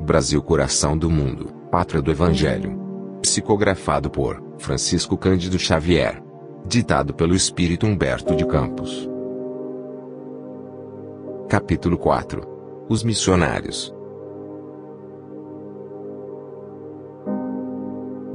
Brasil, coração do mundo, pátria do Evangelho. Psicografado por Francisco Cândido Xavier. Ditado pelo Espírito Humberto de Campos. Capítulo 4. Os missionários.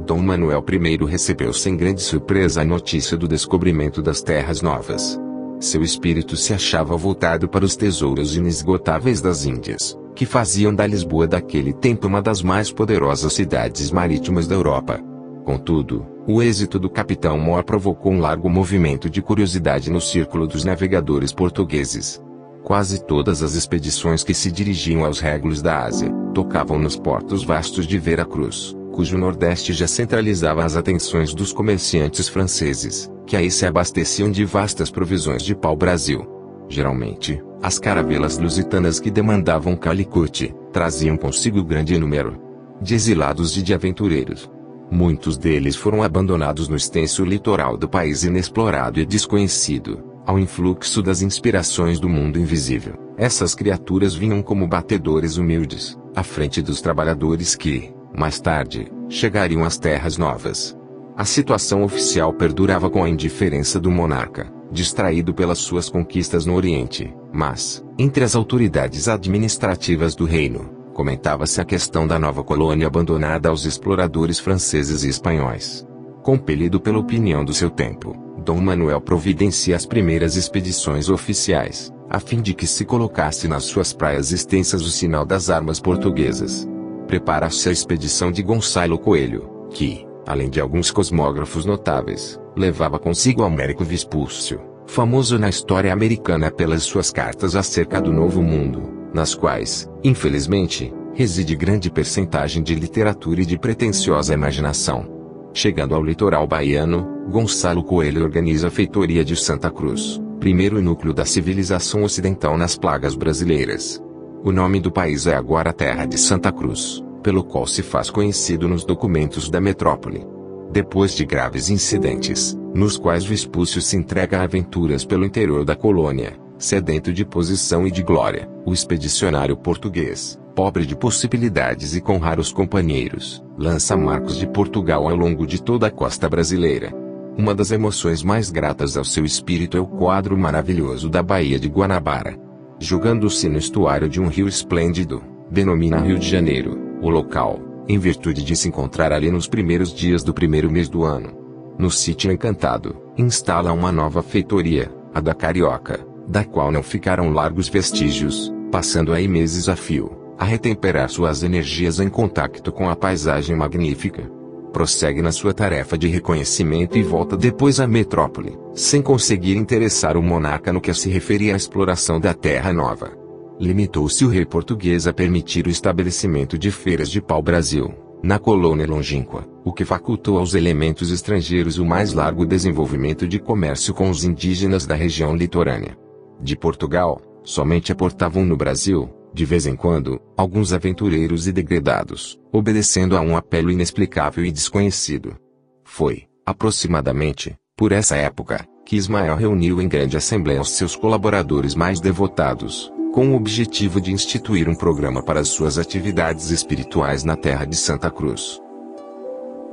Dom Manuel I recebeu sem grande surpresa a notícia do descobrimento das terras novas. Seu espírito se achava voltado para os tesouros inesgotáveis das Índias, que faziam da Lisboa daquele tempo uma das mais poderosas cidades marítimas da Europa. Contudo, o êxito do capitão Mor provocou um largo movimento de curiosidade no círculo dos navegadores portugueses. Quase todas as expedições que se dirigiam aos régulos da Ásia, tocavam nos portos vastos de Veracruz, cujo nordeste já centralizava as atenções dos comerciantes franceses, que aí se abasteciam de vastas provisões de pau-brasil. Geralmente, as caravelas lusitanas que demandavam Calicut, traziam consigo grande número de exilados e de aventureiros. Muitos deles foram abandonados no extenso litoral do país inexplorado e desconhecido, ao influxo das inspirações do mundo invisível. Essas criaturas vinham como batedores humildes, à frente dos trabalhadores que, mais tarde, chegariam às terras novas. A situação oficial perdurava com a indiferença do monarca, distraído pelas suas conquistas no Oriente, mas, entre as autoridades administrativas do reino, comentava-se a questão da nova colônia abandonada aos exploradores franceses e espanhóis. Compelido pela opinião do seu tempo, Dom Manuel providencia as primeiras expedições oficiais, a fim de que se colocasse nas suas praias extensas o sinal das armas portuguesas. Prepara-se a expedição de Gonçalo Coelho, que, além de alguns cosmógrafos notáveis, levava consigo Américo Vespúcio, famoso na história americana pelas suas cartas acerca do Novo Mundo, nas quais, infelizmente, reside grande percentagem de literatura e de pretensiosa imaginação. Chegando ao litoral baiano, Gonçalo Coelho organiza a feitoria de Santa Cruz, primeiro núcleo da civilização ocidental nas plagas brasileiras. O nome do país é agora a Terra de Santa Cruz, pelo qual se faz conhecido nos documentos da metrópole. Depois de graves incidentes, nos quais Vespúcio se entrega a aventuras pelo interior da colônia, sedento de posição e de glória, o expedicionário português, pobre de possibilidades e com raros companheiros, lança marcos de Portugal ao longo de toda a costa brasileira. Uma das emoções mais gratas ao seu espírito é o quadro maravilhoso da Baía de Guanabara. Jogando-se no estuário de um rio esplêndido, denomina Rio de Janeiro, o local, em virtude de se encontrar ali nos primeiros dias do primeiro mês do ano. No sítio encantado, instala uma nova feitoria, a da Carioca, da qual não ficaram largos vestígios, passando aí meses a fio, a retemperar suas energias em contacto com a paisagem magnífica. Prossegue na sua tarefa de reconhecimento e volta depois à metrópole, sem conseguir interessar o monarca no que se referia à exploração da Terra Nova. Limitou-se o rei português a permitir o estabelecimento de feiras de pau-brasil, na colônia longínqua, o que facultou aos elementos estrangeiros o mais largo desenvolvimento de comércio com os indígenas da região litorânea. De Portugal, somente aportavam no Brasil, de vez em quando, alguns aventureiros e degredados, obedecendo a um apelo inexplicável e desconhecido. Foi, aproximadamente, por essa época, que Ismael reuniu em grande assembleia os seus colaboradores mais devotados, com o objetivo de instituir um programa para as suas atividades espirituais na terra de Santa Cruz.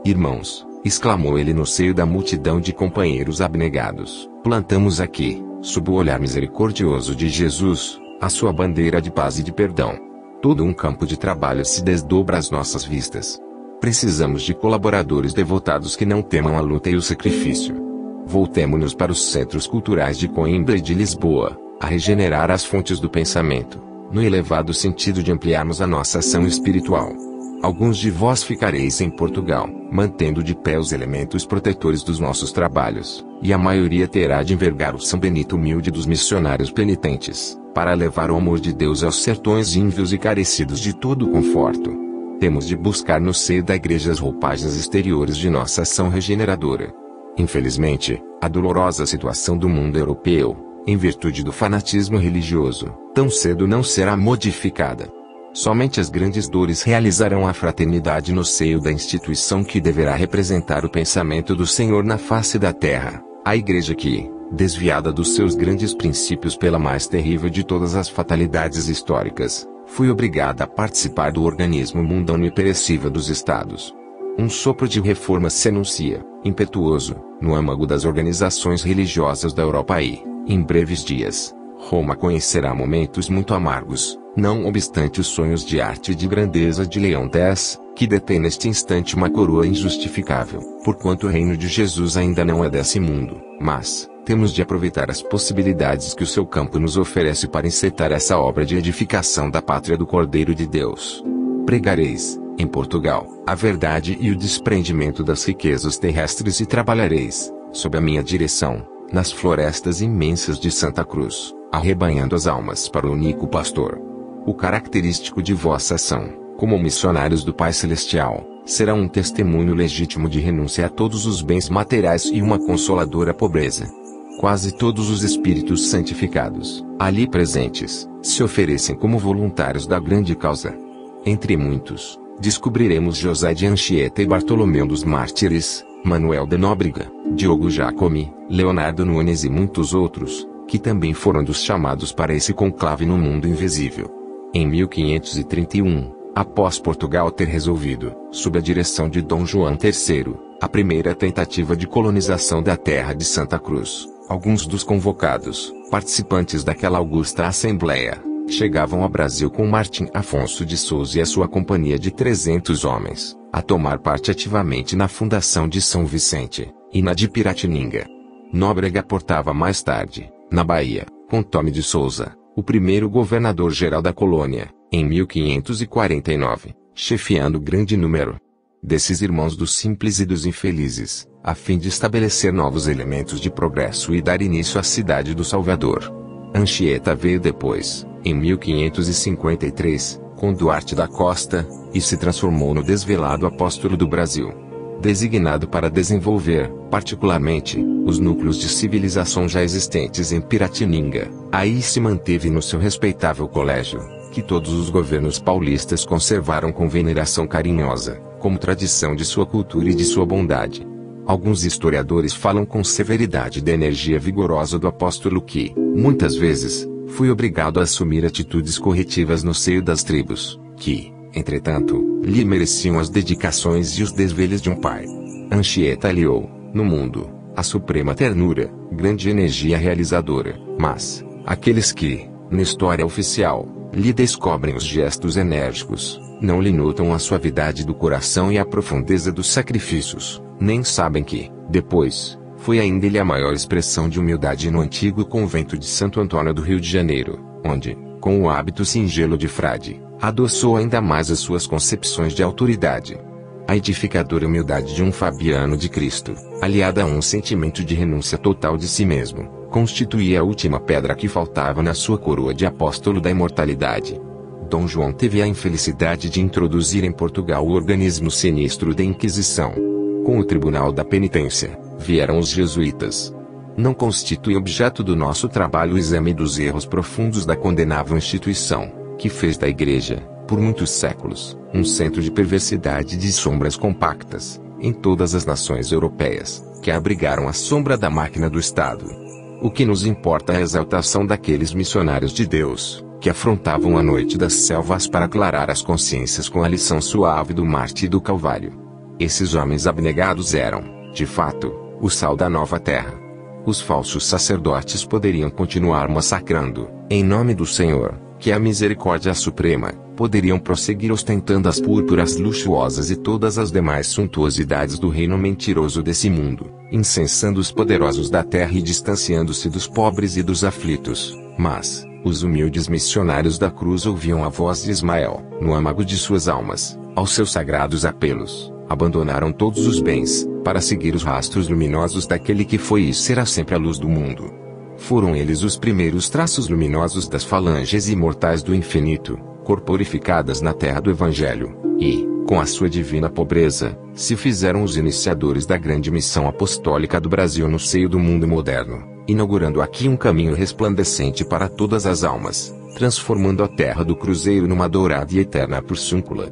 Irmãos, exclamou ele no seio da multidão de companheiros abnegados, plantamos aqui, sob o olhar misericordioso de Jesus, a sua bandeira de paz e de perdão. Todo um campo de trabalho se desdobra às nossas vistas. Precisamos de colaboradores devotados que não temam a luta e o sacrifício. Voltemo-nos para os centros culturais de Coimbra e de Lisboa, a regenerar as fontes do pensamento, no elevado sentido de ampliarmos a nossa ação espiritual. Alguns de vós ficareis em Portugal, mantendo de pé os elementos protetores dos nossos trabalhos, e a maioria terá de envergar o São Benito humilde dos missionários penitentes, para levar o amor de Deus aos sertões ínvios e carecidos de todo o conforto. Temos de buscar no seio da igreja as roupagens exteriores de nossa ação regeneradora. Infelizmente, a dolorosa situação do mundo europeu, em virtude do fanatismo religioso, tão cedo não será modificada. Somente as grandes dores realizarão a fraternidade no seio da instituição que deverá representar o pensamento do Senhor na face da terra, a igreja que, desviada dos seus grandes princípios pela mais terrível de todas as fatalidades históricas, fui obrigada a participar do organismo mundano e perecível dos estados. Um sopro de reforma se anuncia, impetuoso, no âmago das organizações religiosas da Europa e, em breves dias, Roma conhecerá momentos muito amargos, não obstante os sonhos de arte e de grandeza de Leão X, que detém neste instante uma coroa injustificável, porquanto o reino de Jesus ainda não é desse mundo, mas temos de aproveitar as possibilidades que o seu campo nos oferece para encetar essa obra de edificação da pátria do Cordeiro de Deus. Pregareis, em Portugal, a verdade e o desprendimento das riquezas terrestres e trabalhareis, sob a minha direção, nas florestas imensas de Santa Cruz, arrebanhando as almas para o único pastor. O característico de vossa ação, como missionários do Pai Celestial, será um testemunho legítimo de renúncia a todos os bens materiais e uma consoladora pobreza. Quase todos os espíritos santificados, ali presentes, se oferecem como voluntários da grande causa. Entre muitos, descobriremos José de Anchieta e Bartolomeu dos Mártires, Manuel de Nóbrega, Diogo Jacome, Leonardo Nunes e muitos outros, que também foram dos chamados para esse conclave no mundo invisível. Em 1531, após Portugal ter resolvido, sob a direção de Dom João III, a primeira tentativa de colonização da terra de Santa Cruz, alguns dos convocados, participantes daquela augusta assembleia, chegavam ao Brasil com Martim Afonso de Souza e a sua companhia de 300 homens, a tomar parte ativamente na fundação de São Vicente, e na de Piratininga. Nóbrega portava mais tarde, na Bahia, com Tome de Souza, o primeiro governador-geral da colônia, em 1549, chefiando grande número desses irmãos dos simples e dos infelizes, a fim de estabelecer novos elementos de progresso e dar início à cidade do Salvador. Anchieta veio depois, em 1553, com Duarte da Costa, e se transformou no desvelado apóstolo do Brasil. Designado para desenvolver, particularmente, os núcleos de civilização já existentes em Piratininga, aí se manteve no seu respeitável colégio, que todos os governos paulistas conservaram com veneração carinhosa, como tradição de sua cultura e de sua bondade. Alguns historiadores falam com severidade da energia vigorosa do apóstolo que, muitas vezes, foi obrigado a assumir atitudes corretivas no seio das tribos, que, entretanto, lhe mereciam as dedicações e os desvelos de um pai. Anchieta aliou, no mundo, a suprema ternura, grande energia realizadora, mas, aqueles que, na história oficial, lhe descobrem os gestos enérgicos, não lhe notam a suavidade do coração e a profundeza dos sacrifícios, nem sabem que, depois, foi ainda ele a maior expressão de humildade no antigo convento de Santo Antônio do Rio de Janeiro, onde, com o hábito singelo de frade, adoçou ainda mais as suas concepções de autoridade. A edificadora humildade de um Fabiano de Cristo, aliada a um sentimento de renúncia total de si mesmo, constituía a última pedra que faltava na sua coroa de apóstolo da imortalidade. Dom João teve a infelicidade de introduzir em Portugal o organismo sinistro da Inquisição. Com o Tribunal da Penitência, vieram os jesuítas. Não constitui objeto do nosso trabalho o exame dos erros profundos da condenável instituição, que fez da Igreja, por muitos séculos, um centro de perversidade e de sombras compactas, em todas as nações europeias, que abrigaram a sombra da máquina do Estado. O que nos importa é a exaltação daqueles missionários de Deus, que afrontavam a noite das selvas para aclarar as consciências com a lição suave do Marte e do Calvário. Esses homens abnegados eram, de fato, o sal da nova terra. Os falsos sacerdotes poderiam continuar massacrando, em nome do Senhor, que é a misericórdia suprema, poderiam prosseguir ostentando as púrpuras luxuosas e todas as demais suntuosidades do reino mentiroso desse mundo, incensando os poderosos da terra e distanciando-se dos pobres e dos aflitos, mas os humildes missionários da cruz ouviam a voz de Ismael, no âmago de suas almas, aos seus sagrados apelos, abandonaram todos os bens, para seguir os rastros luminosos daquele que foi e será sempre a luz do mundo. Foram eles os primeiros traços luminosos das falanges imortais do infinito, corporificadas na terra do Evangelho, e, com a sua divina pobreza, se fizeram os iniciadores da grande missão apostólica do Brasil no seio do mundo moderno, inaugurando aqui um caminho resplandecente para todas as almas, transformando a terra do Cruzeiro numa dourada e eterna porciúncula.